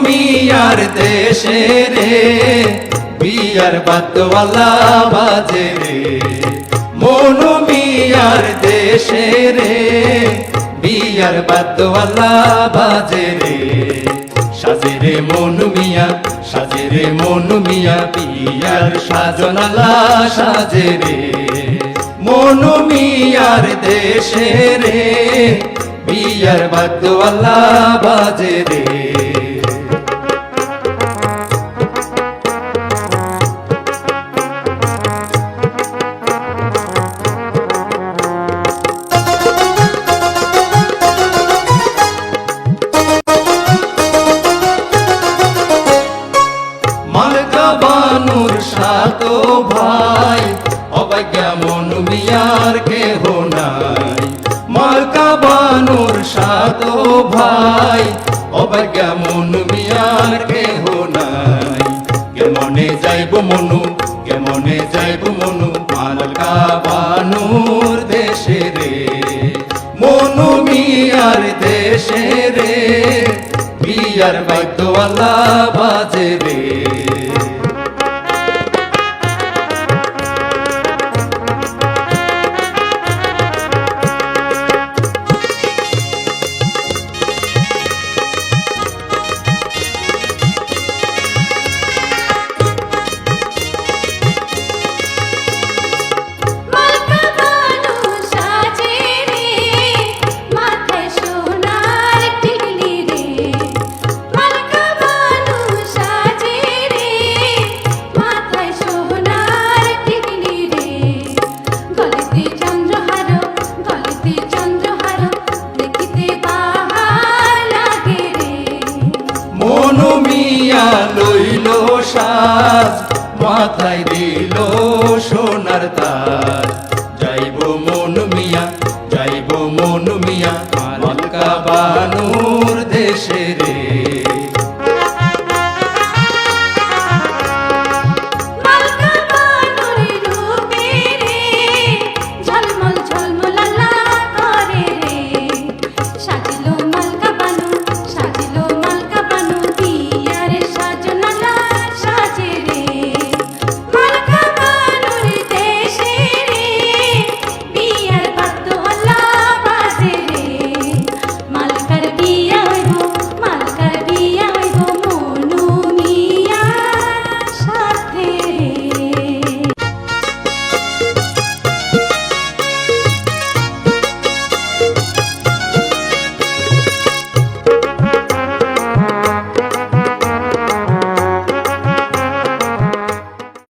মিয়ার দেশে রে বিয়ার বাদ্যওয়ালা বাজে রে মনু মিয়ার দেশে রে বিয়ার বাদ্যওয়ালা বাজে রে সাজে রে মনু মিয়া সাজে রে মনু মিয়া বিয়ার সাজনালা সাজে রে মনু মিয়ার দেশে রে বিয়ার বাদ্যওয়ালা বাজে রে মালকা বানুর সাতো ভাই অবজ্ঞা মনু মিয়ার কেহ নাই মালকা বানুর সাতো ভাই অবজ্ঞা মনু মিয়ার কেহ নাই কেমনে যাইব মনু কেমনে যাইব মনু মালকা বানুর দেশে রে মনু মিয়ার দেশে রে বিয়ার বাদ্যওয়ালা বাজে রে মনু মিয়া লইল সাজ মাথায় দিল সোনার তাজ যাইব মনু মিয়া যাইব মনু মিয়া মালকা বানুর দেশে রে